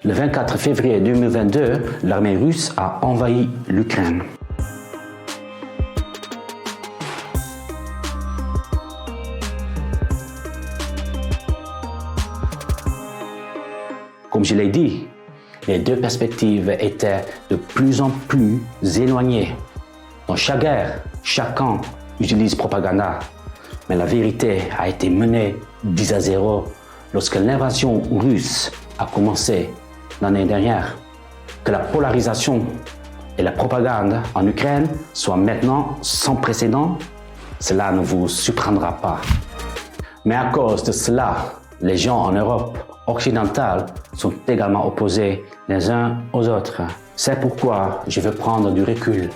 Le 24 février 2022, l'armée russe a envahi l'Ukraine. Comme je l'ai dit, les deux perspectives étaient de plus en plus éloignées. Dans chaque guerre, chacun utilise propagande. Mais la vérité a été menée 10-0 lorsque l'invasion russe a commencé l'année dernière. Que la polarisation et la propagande en Ukraine soient maintenant sans précédent, cela ne vous surprendra pas. Mais à cause de cela, les gens en Europe occidentale sont également opposés les uns aux autres. C'est pourquoi je veux prendre du recul.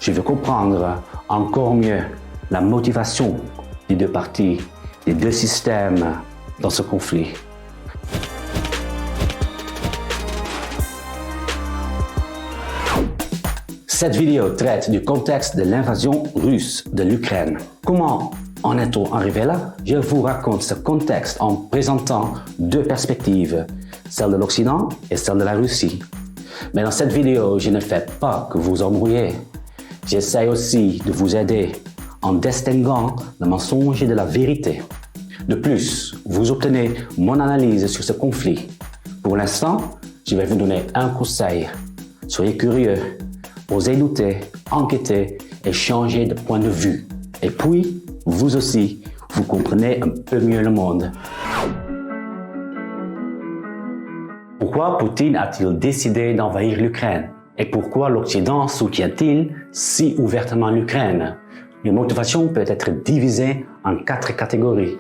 Je veux comprendre encore mieux la motivation des deux parties, des deux systèmes dans ce conflit. Cette vidéo traite du contexte de l'invasion russe de l'Ukraine. Comment en est-on arrivé là? Je vous raconte ce contexte en présentant deux perspectives, celle de l'Occident et celle de la Russie. Mais dans cette vidéo, je ne fais pas que vous embrouiller. J'essaie aussi de vous aider en distinguant le mensonge de la vérité. De plus, vous obtenez mon analyse sur ce conflit. Pour l'instant, je vais vous donner un conseil. Soyez curieux, osez douter, enquêter et changer de point de vue. Et puis, vous aussi, vous comprenez un peu mieux le monde. Pourquoi Poutine a-t-il décidé d'envahir l'Ukraine? Et pourquoi l'Occident soutient-il si ouvertement l'Ukraine? Les motivations peuvent être divisées en 4 catégories.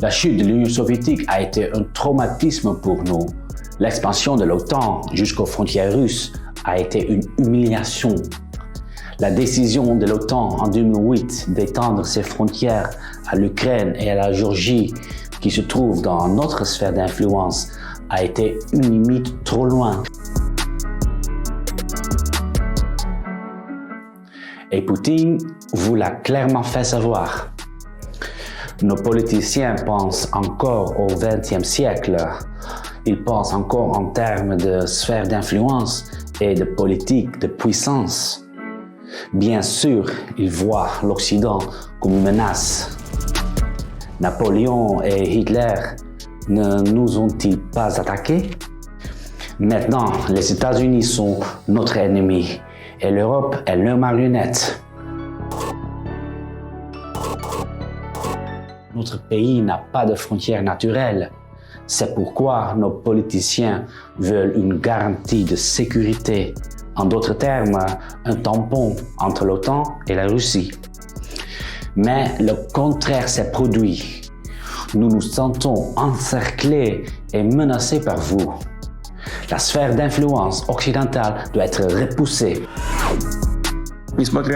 La chute de l'Union soviétique a été un traumatisme pour nous. L'expansion de l'OTAN jusqu'aux frontières russes a été une humiliation. La décision de l'OTAN en 2008 d'étendre ses frontières à l'Ukraine et à la Géorgie, qui se trouvent dans notre sphère d'influence, a été une limite trop loin. Et Poutine vous l'a clairement fait savoir. Nos politiciens pensent encore au XXe siècle. Ils pensent encore en termes de sphère d'influence et de politique de puissance. Bien sûr, ils voient l'Occident comme une menace. Napoléon et Hitler ne nous ont-ils pas attaqués? Maintenant, les États-Unis sont notre ennemi et l'Europe est leur marionnette. Notre pays n'a pas de frontières naturelles. C'est pourquoi nos politiciens veulent une garantie de sécurité. En d'autres termes, un tampon entre l'OTAN et la Russie. Mais le contraire s'est produit. Nous nous sentons encerclés et menacés par vous. La sphère d'influence occidentale doit être repoussée.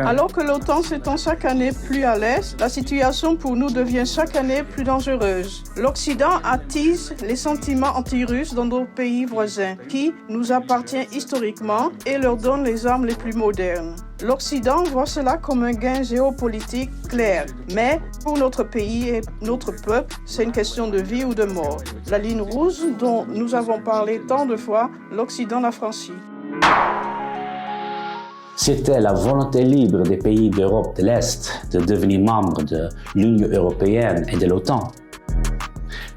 Alors que l'OTAN s'étend chaque année plus à l'est, la situation pour nous devient chaque année plus dangereuse. L'Occident attise les sentiments anti-russes dans nos pays voisins, qui nous appartiennent historiquement et leur donne les armes les plus modernes. L'Occident voit cela comme un gain géopolitique clair, mais pour notre pays et notre peuple, c'est une question de vie ou de mort. La ligne rouge dont nous avons parlé tant de fois, l'Occident l'a franchie. C'était la volonté libre des pays d'Europe de l'Est de devenir membres de l'Union européenne et de l'OTAN.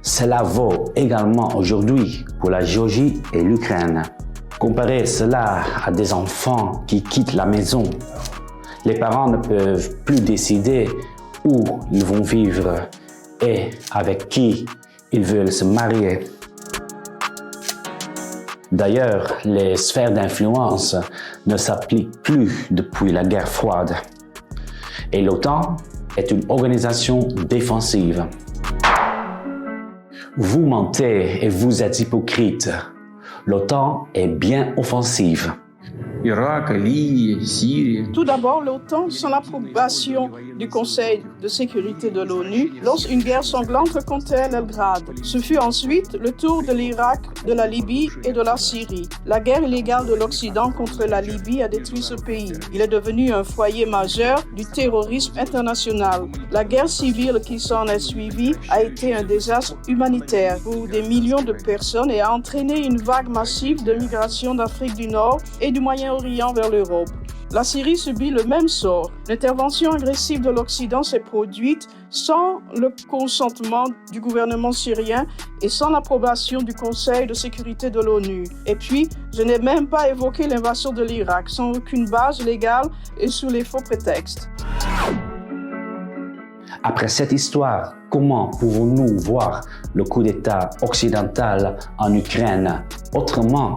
Cela vaut également aujourd'hui pour la Géorgie et l'Ukraine. Comparez cela à des enfants qui quittent la maison. Les parents ne peuvent plus décider où ils vont vivre et avec qui ils veulent se marier. D'ailleurs, les sphères d'influence ne s'appliquent plus depuis la guerre froide. Et l'OTAN est une organisation défensive. Vous mentez et vous êtes hypocrite. L'OTAN est bien offensive. Ирака, Ливии, Сирии. Tout d'abord, l'OTAN, sans l'approbation du Conseil de sécurité de l'ONU, lance une guerre sanglante contre Belgrade. Ce fut ensuite le tour de l'Irak, de la Libye et de la Syrie. La guerre illégale de l'Occident contre la Libye a détruit ce pays. Il est devenu un foyer majeur du terrorisme international. La guerre civile qui s'en est suivie a été un désastre humanitaire pour des millions de personnes et a entraîné une vague massive de migration d'Afrique du Nord et du Moyen-Orient vers l'Europe. La Syrie subit le même sort. L'intervention agressive de l'Occident s'est produite sans le consentement du gouvernement syrien et sans l'approbation du Conseil de sécurité de l'ONU. Et puis, je n'ai même pas évoqué l'invasion de l'Irak, sans aucune base légale et sous les faux prétextes. Après cette histoire, comment pouvons-nous voir le coup d'État occidental en Ukraine autrement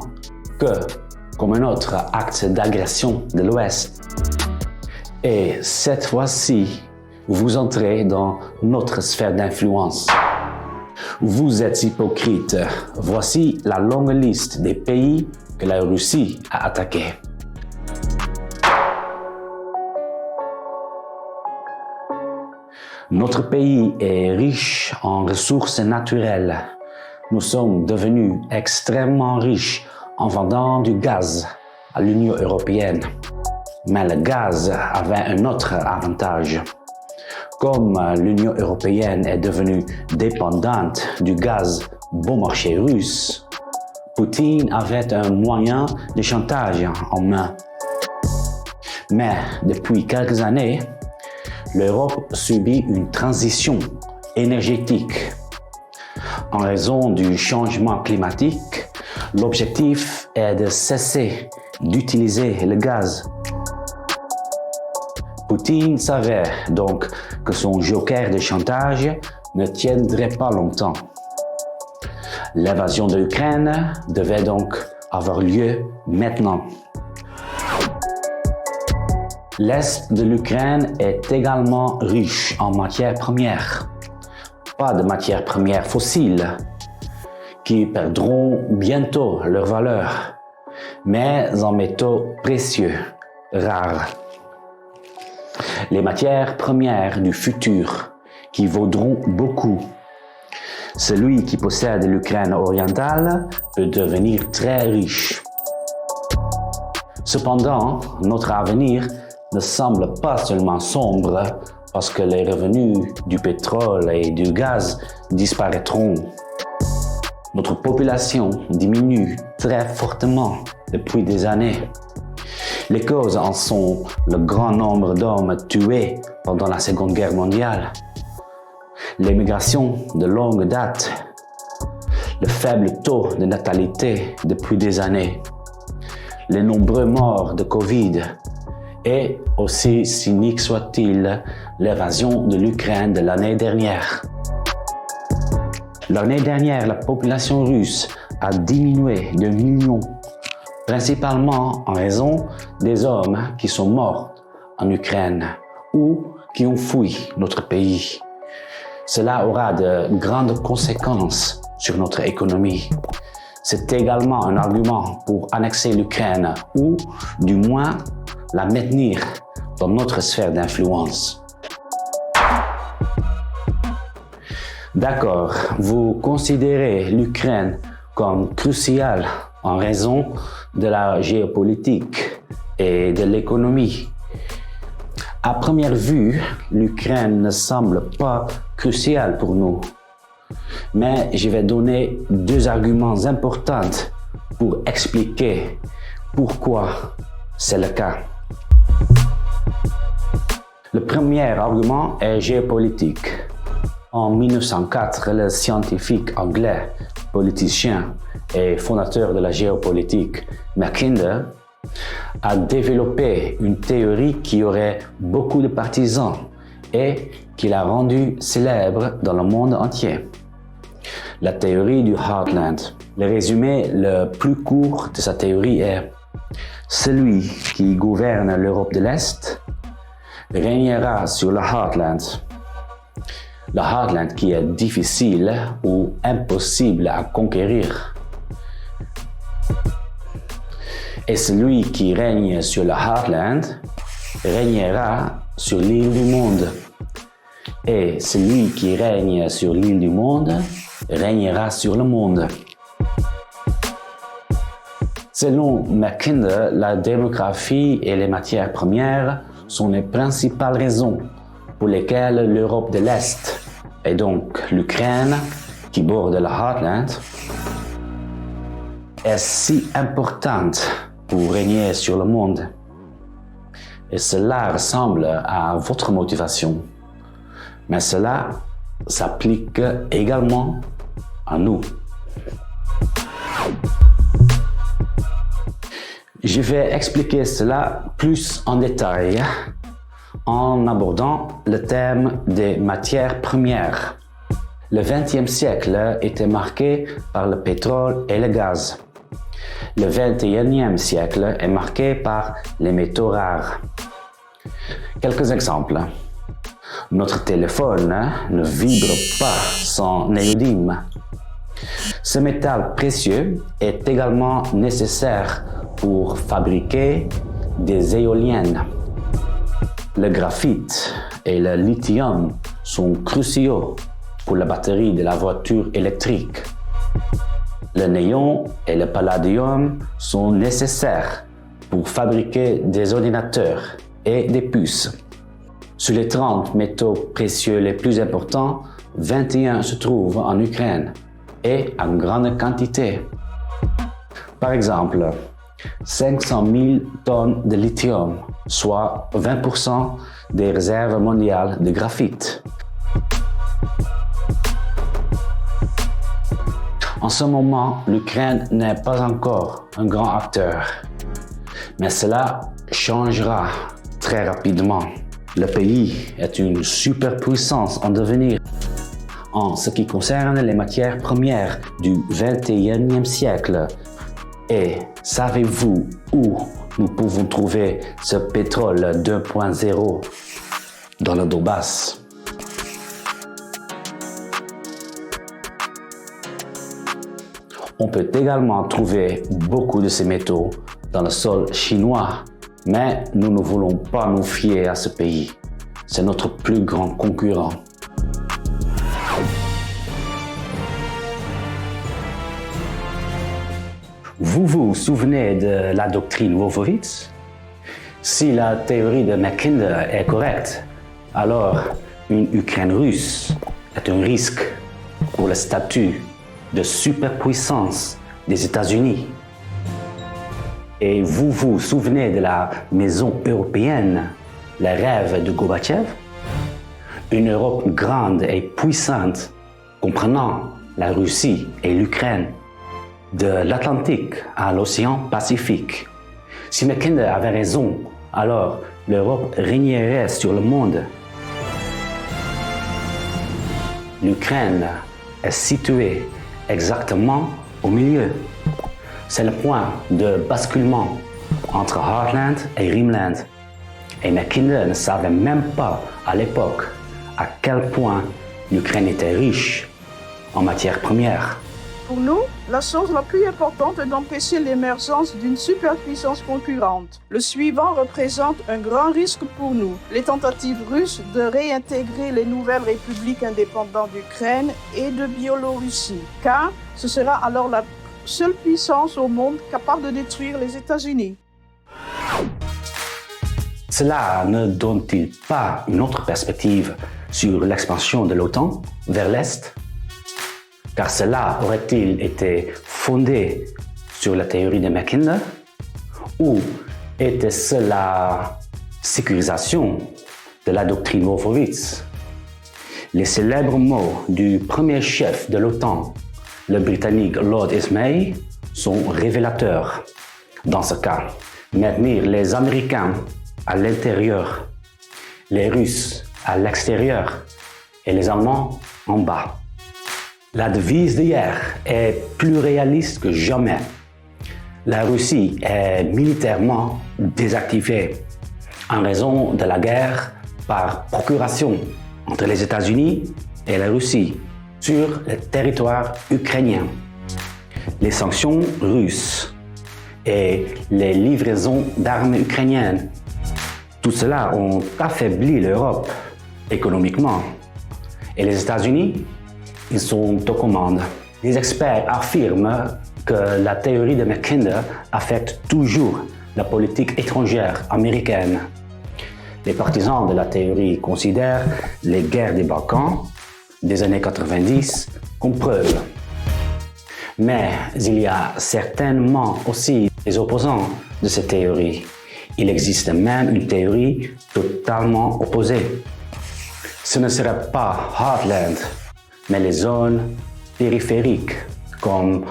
que comme un autre acte d'agression de l'Ouest? Et cette fois-ci, vous entrez dans notre sphère d'influence. Vous êtes hypocrite. Voici la longue liste des pays que la Russie a attaqués. Notre pays est riche en ressources naturelles. Nous sommes devenus extrêmement riches en vendant du gaz à l'Union européenne. Mais le gaz avait un autre avantage. Comme l'Union européenne est devenue dépendante du gaz bon marché russe, Poutine avait un moyen de chantage en main. Mais depuis quelques années, l'Europe subit une transition énergétique. En raison du changement climatique, l'objectif est de cesser d'utiliser le gaz. Poutine savait donc que son joker de chantage ne tiendrait pas longtemps. L'invasion de l'Ukraine devait donc avoir lieu maintenant. L'Est de l'Ukraine est également riche en matières premières. Pas de matières premières fossiles, qui perdront bientôt leur valeur, mais en métaux précieux, rares. Les matières premières du futur, qui vaudront beaucoup. Celui qui possède l'Ukraine orientale peut devenir très riche. Cependant, notre avenir ne semble pas seulement sombre parce que les revenus du pétrole et du gaz disparaîtront. Notre population diminue très fortement depuis des années. Les causes en sont le grand nombre d'hommes tués pendant la Seconde Guerre mondiale, l'émigration de longue date, le faible taux de natalité depuis des années, les nombreux morts de Covid et, aussi cynique soit-il, l'invasion de l'Ukraine de l'année dernière. L'année dernière, la population russe a diminué de millions, principalement en raison des hommes qui sont morts en Ukraine ou qui ont fui notre pays. Cela aura de grandes conséquences sur notre économie. C'est également un argument pour annexer l'Ukraine ou, du moins, la maintenir dans notre sphère d'influence. D'accord, vous considérez l'Ukraine comme cruciale en raison de la géopolitique et de l'économie. À première vue, l'Ukraine ne semble pas cruciale pour nous. Mais je vais donner deux arguments importants pour expliquer pourquoi c'est le cas. Le premier argument est géopolitique. En 1904, le scientifique anglais, politicien et fondateur de la géopolitique, Mackinder, a développé une théorie qui aurait beaucoup de partisans et qui l'a rendue célèbre dans le monde entier. La théorie du Heartland. Le résumé le plus court de sa théorie est: celui qui gouverne l'Europe de l'Est régnera sur le Heartland. Le Heartland qui est difficile ou impossible à conquérir. Et celui qui règne sur le Heartland régnera sur l'île du monde. Et celui qui règne sur l'île du monde régnera sur le monde. Selon Mackinder, la démographie et les matières premières sont les principales raisons pour lesquelles l'Europe de l'Est, et donc l'Ukraine, qui borde le Heartland, est si importante pour régner sur le monde. Et cela ressemble à votre motivation. Mais cela s'applique également à nous. Je vais expliquer cela plus en détail en abordant le thème des matières premières. Le XXe siècle était marqué par le pétrole et le gaz. Le XXIe siècle est marqué par les métaux rares. Quelques exemples. Notre téléphone ne vibre pas sans néodyme. Ce métal précieux est également nécessaire pour fabriquer des éoliennes. Le graphite et le lithium sont cruciaux pour la batterie de la voiture électrique. Le néon et le palladium sont nécessaires pour fabriquer des ordinateurs et des puces. Sur les 30 métaux précieux les plus importants, 21 se trouvent en Ukraine et en grande quantité. Par exemple, 500 000 tonnes de lithium, soit 20% des réserves mondiales de graphite. En ce moment, l'Ukraine n'est pas encore un grand acteur, mais cela changera très rapidement. Le pays est une superpuissance en devenir. En ce qui concerne les matières premières du XXIe siècle, et savez-vous où nous pouvons trouver ce pétrole 2.0 dans le Donbass? On peut également trouver beaucoup de ces métaux dans le sol chinois, mais nous ne voulons pas nous fier à ce pays. C'est notre plus grand concurrent. Vous vous souvenez de la doctrine Wolfowitz? Si la théorie de Mackinder est correcte, alors une Ukraine russe est un risque pour le statut de superpuissance des États-Unis. Et vous vous souvenez de la maison européenne, le rêve de Gorbatchev? Une Europe grande et puissante, comprenant la Russie et l'Ukraine, de l'Atlantique à l'océan Pacifique. Si Mackinder avait raison, alors l'Europe régnerait sur le monde. L'Ukraine est située exactement au milieu. C'est le point de basculement entre Heartland et Rimland. Et Mackinder ne savait même pas à l'époque à quel point l'Ukraine était riche en matières premières. Pour nous, la chose la plus importante est d'empêcher l'émergence d'une superpuissance concurrente. Le suivant représente un grand risque pour nous, les tentatives russes de réintégrer les nouvelles républiques indépendantes d'Ukraine et de Biélorussie, car ce sera alors la seule puissance au monde capable de détruire les États-Unis. Cela ne donne-t-il pas une autre perspective sur l'expansion de l'OTAN vers l'Est? Car cela aurait-il été fondé sur la théorie de Mackinder? Ou était-ce la sécurisation de la doctrine Wolfowitz? Les célèbres mots du premier chef de l'OTAN, le Britannique Lord Ismay, sont révélateurs. Dans ce cas, maintenir les Américains à l'intérieur, les Russes à l'extérieur et les Allemands en bas. La devise d'hier est plus réaliste que jamais. La Russie est militairement désactivée en raison de la guerre par procuration entre les États-Unis et la Russie sur le territoire ukrainien. Les sanctions russes et les livraisons d'armes ukrainiennes. Tout cela ont affaibli l'Europe économiquement. Et les États-Unis, ils sont aux commandes. Les experts affirment que la théorie de Mackinder affecte toujours la politique étrangère américaine. Les partisans de la théorie considèrent les guerres des Balkans des années 90 comme preuve. Mais il y a certainement aussi des opposants de cette théorie. Il existe même une théorie totalement opposée. Ce ne serait pas Heartland, mais les zones périphériques comme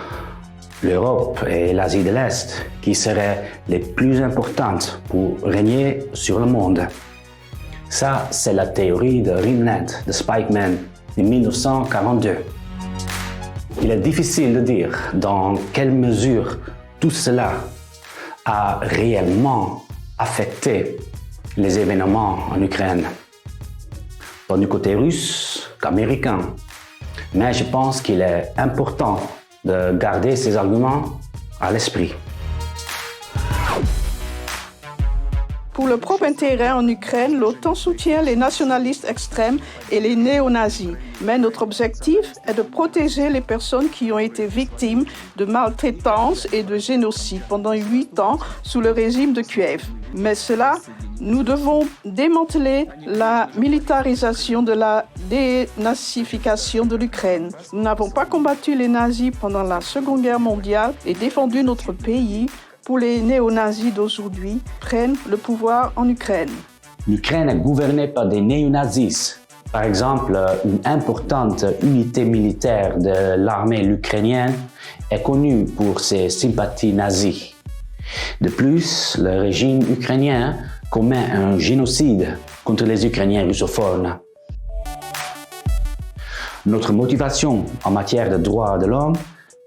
l'Europe et l'Asie de l'Est qui seraient les plus importantes pour régner sur le monde. Ça, c'est la théorie de Rimland, de Spikeman, de 1942. Il est difficile de dire dans quelle mesure tout cela a réellement affecté les événements en Ukraine, tant du côté russe qu'américain. Mais je pense qu'il est important de garder ces arguments à l'esprit. Pour le propre intérêt en Ukraine, l'OTAN soutient les nationalistes extrêmes et les néo-nazis. Mais notre objectif est de protéger les personnes qui ont été victimes de maltraitance et de génocide pendant 8 ans sous le régime de Kiev. Mais cela, nous devons démanteler la militarisation de la dénazification de l'Ukraine. Nous n'avons pas combattu les nazis pendant la Seconde Guerre mondiale et défendu notre pays pour les néo-nazis d'aujourd'hui prennent le pouvoir en Ukraine. L'Ukraine est gouvernée par des néo-nazis. Par exemple, une importante unité militaire de l'armée ukrainienne est connue pour ses sympathies nazies. De plus, le régime ukrainien commet un génocide contre les Ukrainiens russophones. Notre motivation en matière de droits de l'homme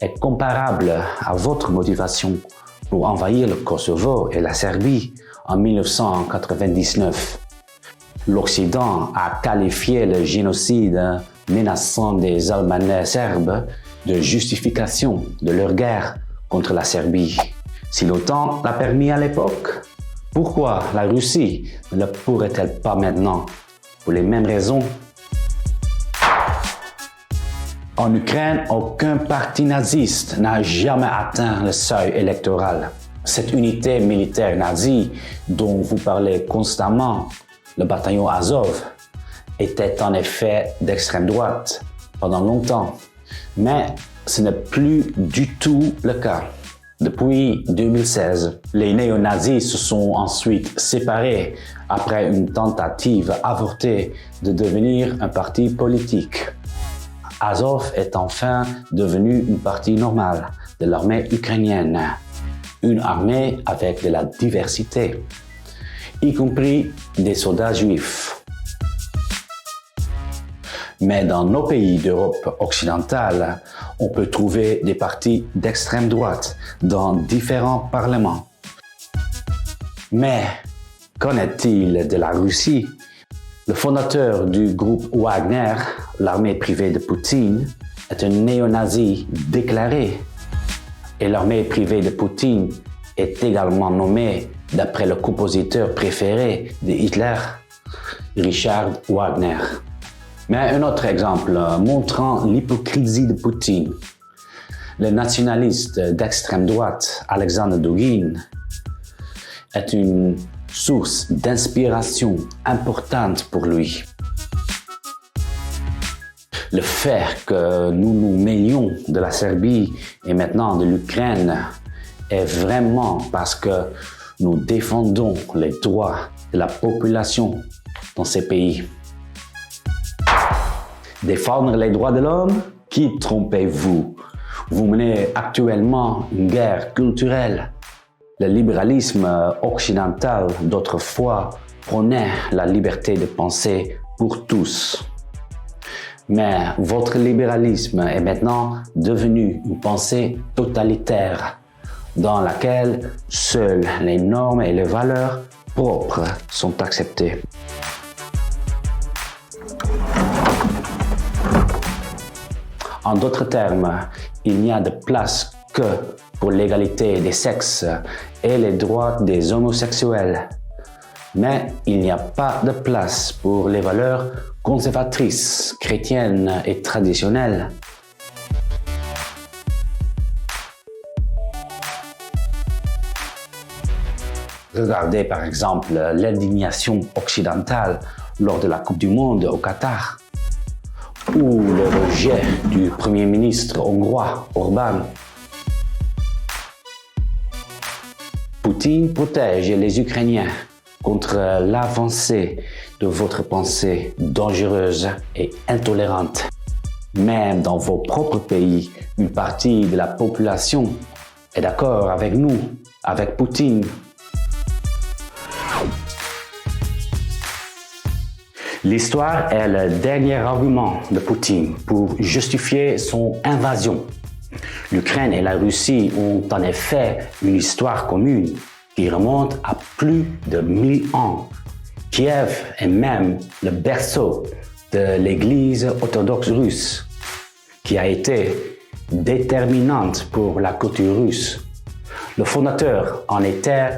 est comparable à votre motivation pour envahir le Kosovo et la Serbie en 1999. L'Occident a qualifié le génocide menaçant des Albanais serbes de justification de leur guerre contre la Serbie. Si l'OTAN l'a permis à l'époque, pourquoi la Russie ne le pourrait-elle pas maintenant pour les mêmes raisons? En Ukraine, aucun parti naziste n'a jamais atteint le seuil électoral. Cette unité militaire nazie dont vous parlez constamment, le bataillon Azov, était en effet d'extrême droite pendant longtemps. Mais ce n'est plus du tout le cas. Depuis 2016, les néo-nazis se sont ensuite séparés après une tentative avortée de devenir un parti politique. Azov est enfin devenu une partie normale de l'armée ukrainienne, une armée avec de la diversité, y compris des soldats juifs. Mais dans nos pays d'Europe occidentale, on peut trouver des partis d'extrême droite dans différents parlements. Mais qu'en est-il de la Russie? Le fondateur du groupe Wagner, l'armée privée de Poutine, est un néo-nazi déclaré. Et l'armée privée de Poutine est également nommée d'après le compositeur préféré de Hitler, Richard Wagner. Mais un autre exemple montrant l'hypocrisie de Poutine. Le nationaliste d'extrême droite, Alexander Dugin, est une source d'inspiration importante pour lui. Le fait que nous nous mêlions de la Serbie et maintenant de l'Ukraine est vraiment parce que nous défendons les droits de la population dans ces pays. Défendre les droits de l'homme? Qui trompez-vous? Vous menez actuellement une guerre culturelle. Le libéralisme occidental d'autrefois prônait la liberté de penser pour tous. Mais votre libéralisme est maintenant devenu une pensée totalitaire dans laquelle seules les normes et les valeurs propres sont acceptées. En d'autres termes, il n'y a de place que pour l'égalité des sexes et les droits des homosexuels. Mais il n'y a pas de place pour les valeurs conservatrices, chrétiennes et traditionnelles. Regardez par exemple l'indignation occidentale lors de la Coupe du Monde au Qatar, ou le rejet du Premier ministre hongrois Orbán. Poutine protège les Ukrainiens contre l'avancée de votre pensée dangereuse et intolérante. Même dans vos propres pays, une partie de la population est d'accord avec nous, avec Poutine. L'histoire est le dernier argument de Poutine pour justifier son invasion. L'Ukraine et la Russie ont en effet une histoire commune qui remonte à plus de 1000 ans. Kiev est même le berceau de l'Église orthodoxe russe, qui a été déterminante pour la culture russe. Le fondateur en était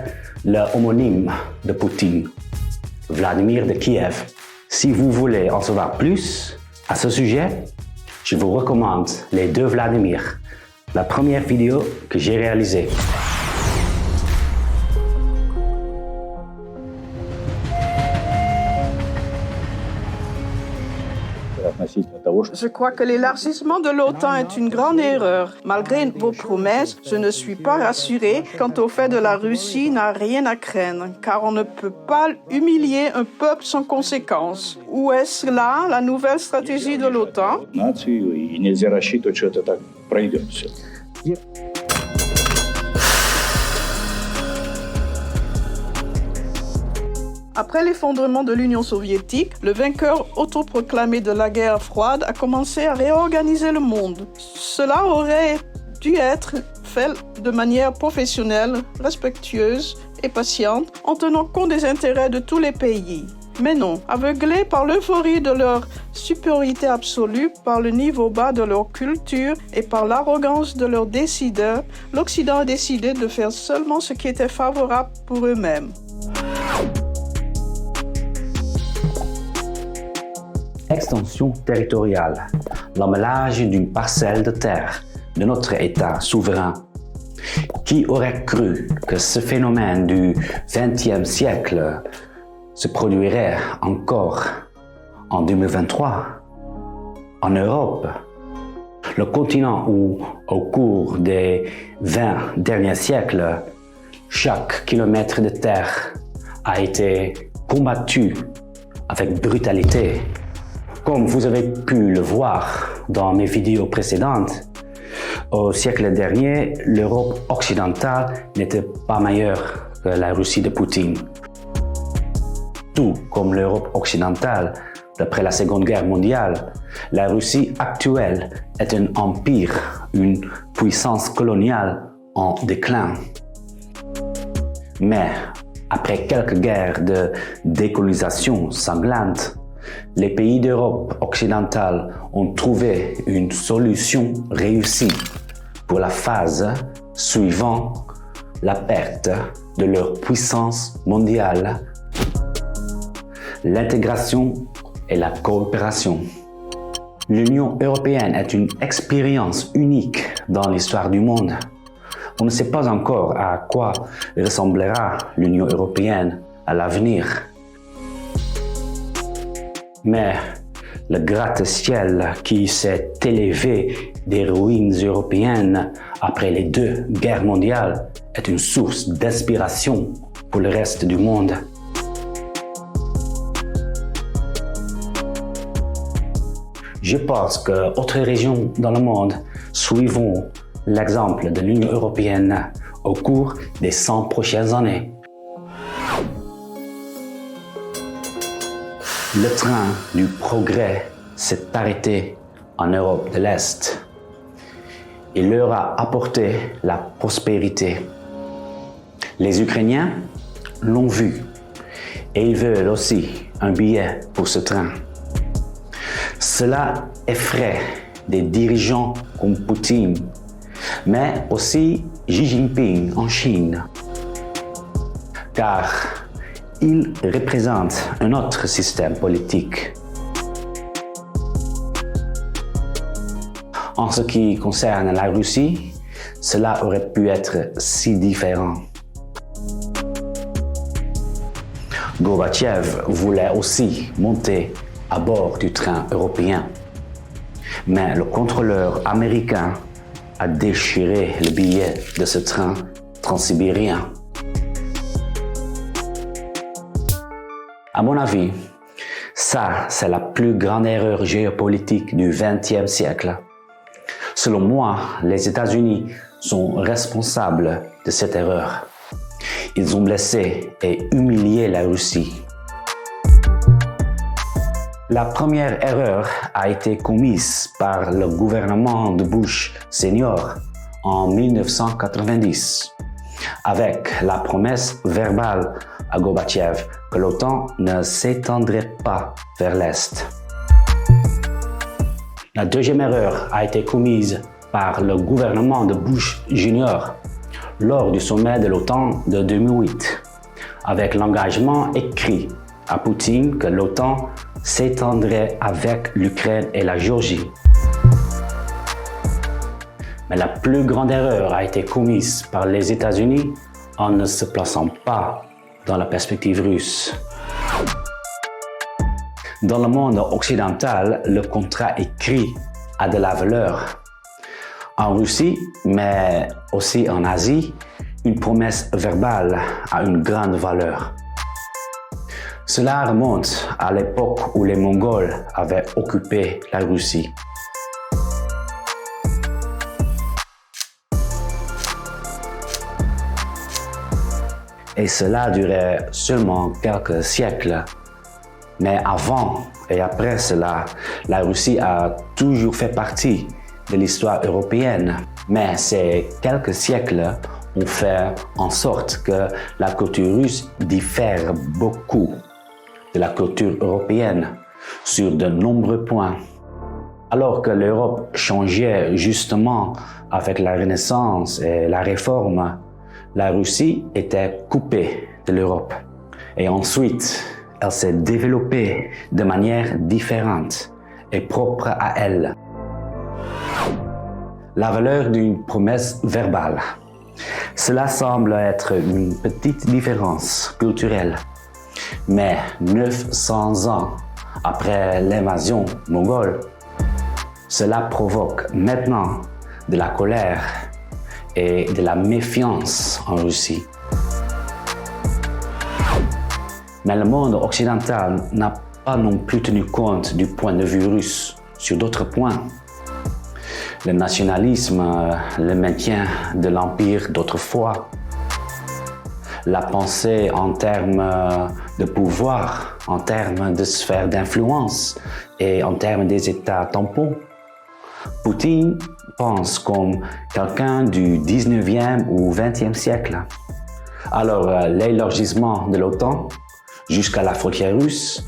le homonyme de Poutine, Vladimir de Kiev. Si vous voulez en savoir plus à ce sujet, je vous recommande les deux Vladimir, la première vidéo que j'ai réalisée. Je crois que l'élargissement de l'OTAN est une grande erreur. Malgré vos promesses, je ne suis pas rassuré quant au fait que la Russie n'a rien à craindre, car on ne peut pas humilier un peuple sans conséquence. Où est-ce là la nouvelle stratégie de l'OTAN? Après l'effondrement de l'Union soviétique, le vainqueur autoproclamé de la guerre froide a commencé à réorganiser le monde. Cela aurait dû être fait de manière professionnelle, respectueuse et patiente, en tenant compte des intérêts de tous les pays. Mais non, aveuglés par l'euphorie de leur supériorité absolue, par le niveau bas de leur culture et par l'arrogance de leurs décideurs, l'Occident a décidé de faire seulement ce qui était favorable pour eux-mêmes. Extension territoriale, l'emballage d'une parcelle de terre de notre État souverain. Qui aurait cru que ce phénomène du XXe siècle se produirait encore en 2023 en Europe, le continent où, au cours des 20 derniers siècles, chaque kilomètre de terre a été combattu avec brutalité. Comme vous avez pu le voir dans mes vidéos précédentes, au siècle dernier, l'Europe occidentale n'était pas meilleure que la Russie de Poutine. Tout comme l'Europe occidentale, d'après la Seconde Guerre mondiale, la Russie actuelle est un empire, une puissance coloniale en déclin. Mais après quelques guerres de décolonisation sanglantes, les pays d'Europe occidentale ont trouvé une solution réussie pour la phase suivant la perte de leur puissance mondiale, l'intégration et la coopération. L'Union européenne est une expérience unique dans l'histoire du monde. On ne sait pas encore à quoi ressemblera l'Union européenne à l'avenir. Mais le gratte-ciel qui s'est élevé des ruines européennes après les deux guerres mondiales est une source d'inspiration pour le reste du monde. Je pense que d'autres régions dans le monde suivront l'exemple de l'Union européenne au cours des 100 prochaines années. Le train du progrès s'est arrêté en Europe de l'Est. Il leur a apporté la prospérité. Les Ukrainiens l'ont vu et ils veulent aussi un billet pour ce train. Cela effraie des dirigeants comme Poutine, mais aussi Xi Jinping en Chine, car il représente un autre système politique. En ce qui concerne la Russie, cela aurait pu être si différent. Gorbatchev voulait aussi monter à bord du train européen, mais le contrôleur américain a déchiré le billet de ce train transsibérien. À mon avis, ça, c'est la plus grande erreur géopolitique du XXe siècle. Selon moi, les États-Unis sont responsables de cette erreur. Ils ont blessé et humilié la Russie. La première erreur a été commise par le gouvernement de Bush Senior en 1990, avec la promesse verbale à Gorbatchev que l'OTAN ne s'étendrait pas vers l'Est. La deuxième erreur a été commise par le gouvernement de Bush Jr. lors du sommet de l'OTAN de 2008, avec l'engagement écrit à Poutine que l'OTAN s'étendrait avec l'Ukraine et la Géorgie. Mais la plus grande erreur a été commise par les États-Unis en ne se plaçant pas dans la perspective russe. Dans le monde occidental, le contrat écrit a de la valeur. En Russie, mais aussi en Asie, une promesse verbale a une grande valeur. Cela remonte à l'époque où les Mongols avaient occupé la Russie. Et cela durait seulement quelques siècles. Mais avant et après cela, la Russie a toujours fait partie de l'histoire européenne. Mais ces quelques siècles ont fait en sorte que la culture russe diffère beaucoup de la culture européenne sur de nombreux points. Alors que l'Europe changeait justement avec la Renaissance et la Réforme, la Russie était coupée de l'Europe. Et ensuite, elle s'est développée de manière différente et propre à elle. La valeur d'une promesse verbale. Cela semble être une petite différence culturelle, mais 900 ans après l'invasion mongole, cela provoque maintenant de la colère et de la méfiance en Russie. Mais le monde occidental n'a pas non plus tenu compte du point de vue russe sur d'autres points. Le nationalisme, le maintien de l'empire d'autrefois, la pensée en termes de pouvoir, en termes de sphère d'influence et en termes des États tampons. Poutine pense comme quelqu'un du 19e ou 20e siècle. Alors, l'élargissement de l'OTAN jusqu'à la frontière russe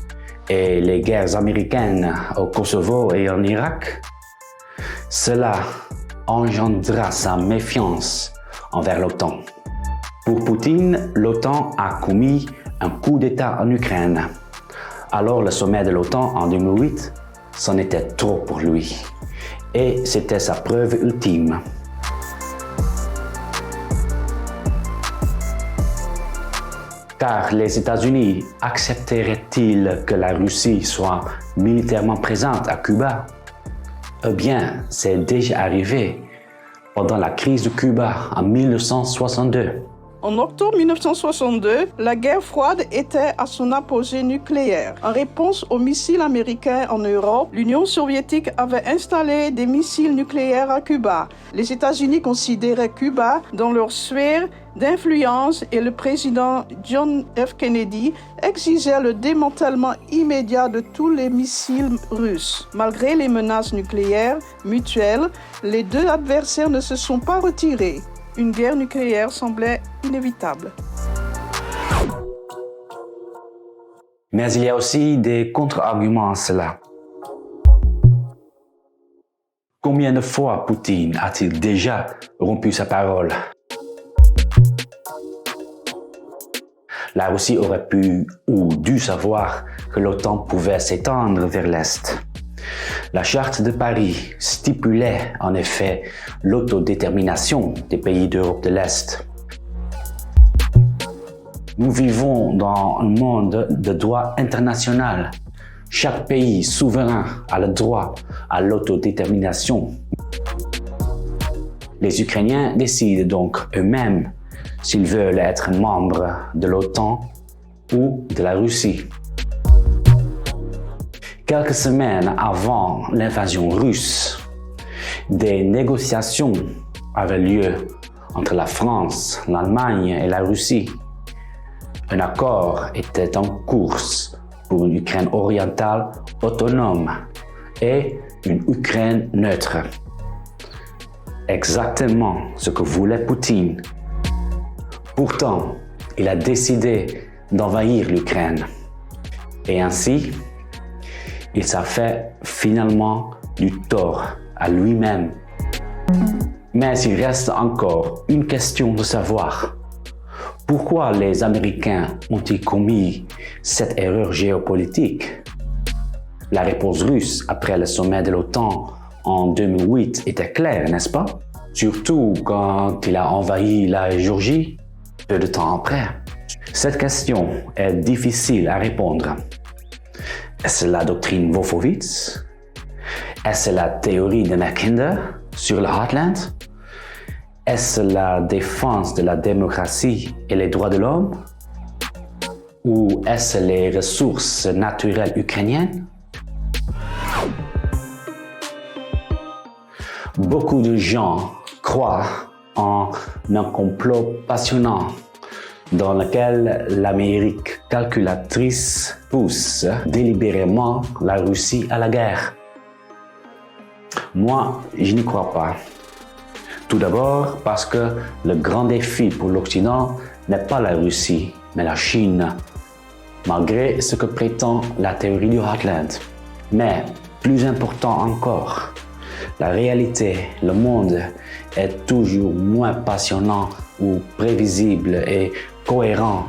et les guerres américaines au Kosovo et en Irak, cela engendra sa méfiance envers l'OTAN. Pour Poutine, l'OTAN a commis un coup d'État en Ukraine. Alors le sommet de l'OTAN en 2008, c'en était trop pour lui. Et c'était sa preuve ultime. Car les États-Unis accepteraient-ils que la Russie soit militairement présente à Cuba? Eh bien, c'est déjà arrivé pendant la crise de Cuba en 1962. En octobre 1962, la guerre froide était à son apogée nucléaire. En réponse aux missiles américains en Europe, l'Union soviétique avait installé des missiles nucléaires à Cuba. Les États-Unis considéraient Cuba dans leur sphère d'influence et le président John F. Kennedy exigeait le démantèlement immédiat de tous les missiles russes. Malgré les menaces nucléaires mutuelles, les deux adversaires ne se sont pas retirés. Une guerre nucléaire semblait inévitable. Mais il y a aussi des contre-arguments à cela. Combien de fois Poutine a-t-il déjà rompu sa parole? La Russie aurait pu ou dû savoir que l'OTAN pouvait s'étendre vers l'Est. La Charte de Paris stipulait en effet l'autodétermination des pays d'Europe de l'Est. Nous vivons dans un monde de droit international. Chaque pays souverain a le droit à l'autodétermination. Les Ukrainiens décident donc eux-mêmes s'ils veulent être membres de l'OTAN ou de la Russie. Quelques semaines avant l'invasion russe, des négociations avaient lieu entre la France, l'Allemagne et la Russie. Un accord était en cours pour une Ukraine orientale autonome et une Ukraine neutre. Exactement ce que voulait Poutine. Pourtant, il a décidé d'envahir l'Ukraine. Et ainsi, il s'est fait finalement du tort à lui-même. Mais il reste encore une question de savoir. Pourquoi les Américains ont-ils commis cette erreur géopolitique? La réponse russe après le sommet de l'OTAN en 2008 était claire, n'est-ce pas? Surtout quand il a envahi la Géorgie, peu de temps après. Cette question est difficile à répondre. Est-ce la doctrine Wolfowitz? Est-ce la théorie de Mackinder sur le Heartland? Est-ce la défense de la démocratie et les droits de l'homme? Ou est-ce les ressources naturelles ukrainiennes? Beaucoup de gens croient en un complot passionnant dans lequel l'Amérique calculatrice pousse délibérément la Russie à la guerre. Moi, je n'y crois pas. Tout d'abord parce que le grand défi pour l'Occident n'est pas la Russie, mais la Chine, malgré ce que prétend la théorie du Heartland. Mais plus important encore, la réalité, le monde est toujours moins passionnant ou prévisible et cohérent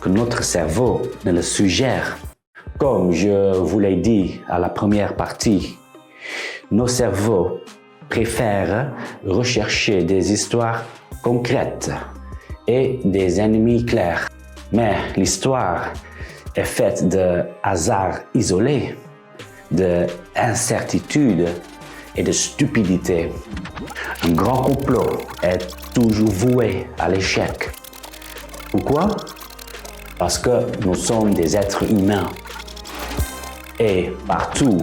que notre cerveau ne le suggère. Comme je vous l'ai dit à la première partie, nos cerveaux préfèrent rechercher des histoires concrètes et des ennemis clairs. Mais l'histoire est faite de hasards isolés, d'incertitudes et de stupidité. Un grand complot est toujours voué à l'échec. Pourquoi? Parce que nous sommes des êtres humains. Et partout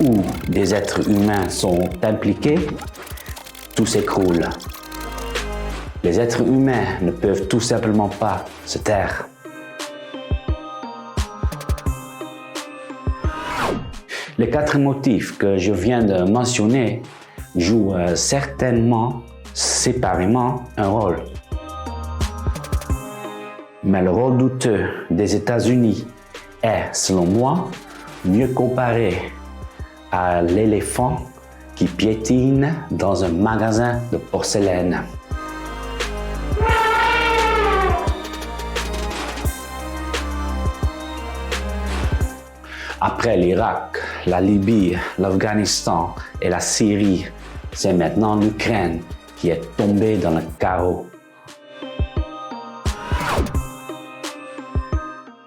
où des êtres humains sont impliqués, tout s'écroule. Les êtres humains ne peuvent tout simplement pas se taire. Les 4 motifs que je viens de mentionner jouent certainement séparément un rôle. Mais le rôle douteux des États-Unis est, selon moi, mieux comparé à l'éléphant qui piétine dans un magasin de porcelaine. Après l'Irak, la Libye, l'Afghanistan et la Syrie, c'est maintenant l'Ukraine qui est tombée dans le chaos.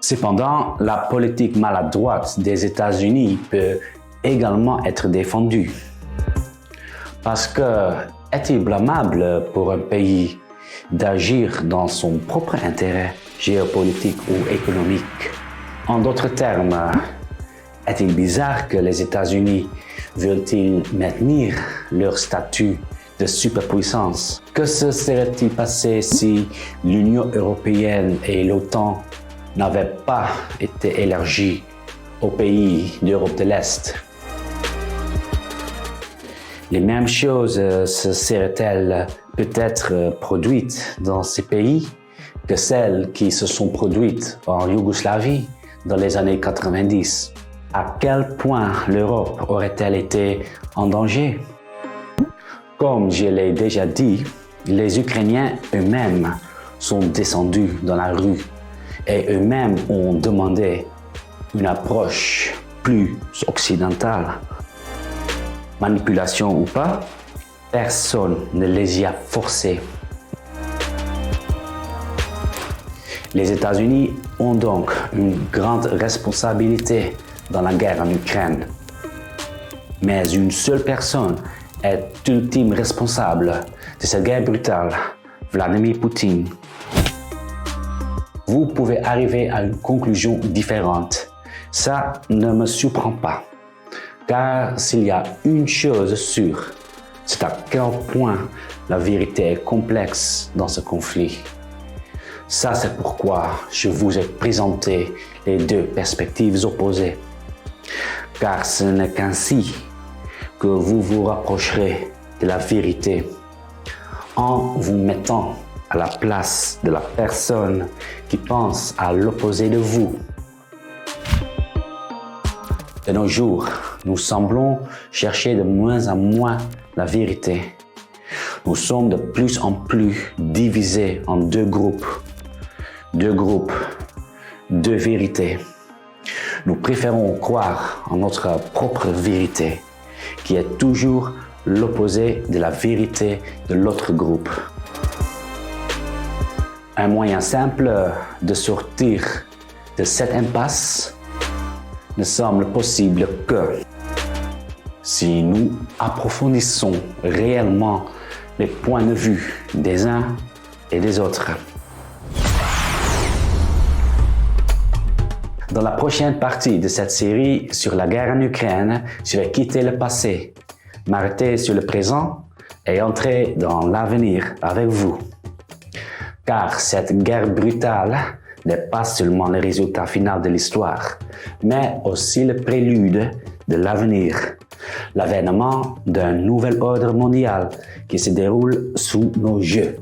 Cependant, la politique maladroite des États-Unis peut également être défendue. Parce que, est-il blâmable pour un pays d'agir dans son propre intérêt géopolitique ou économique? En d'autres termes, est-il bizarre que les États-Unis veulent-ils maintenir leur statut de superpuissance? Que se serait-il passé si l'Union européenne et l'OTAN n'avaient pas été élargies aux pays d'Europe de l'Est? Les mêmes choses se seraient-elles peut-être produites dans ces pays que celles qui se sont produites en Yougoslavie dans les années 90? À quel point l'Europe aurait-elle été en danger? Comme je l'ai déjà dit, les Ukrainiens eux-mêmes sont descendus dans la rue et eux-mêmes ont demandé une approche plus occidentale. Manipulation ou pas, personne ne les y a forcés. Les États-Unis ont donc une grande responsabilité dans la guerre en Ukraine. Mais une seule personne est ultime responsable de cette guerre brutale, Vladimir Poutine. Vous pouvez arriver à une conclusion différente. Ça ne me surprend pas. Car s'il y a une chose sûre, c'est à quel point la vérité est complexe dans ce conflit. Ça, c'est pourquoi je vous ai présenté les deux perspectives opposées. Car ce n'est qu'ainsi que vous vous rapprocherez de la vérité en vous mettant à la place de la personne qui pense à l'opposé de vous. De nos jours, nous semblons chercher de moins en moins la vérité. Nous sommes de plus en plus divisés en deux groupes. Deux vérités. Nous préférons croire en notre propre vérité, qui est toujours l'opposé de la vérité de l'autre groupe. Un moyen simple de sortir de cette impasse ne semble possible que si nous approfondissons réellement les points de vue des uns et des autres. Dans la prochaine partie de cette série sur la guerre en Ukraine, je vais quitter le passé, m'arrêter sur le présent et entrer dans l'avenir avec vous. Car cette guerre brutale n'est pas seulement le résultat final de l'histoire, mais aussi le prélude de l'avenir, l'avènement d'un nouvel ordre mondial qui se déroule sous nos yeux.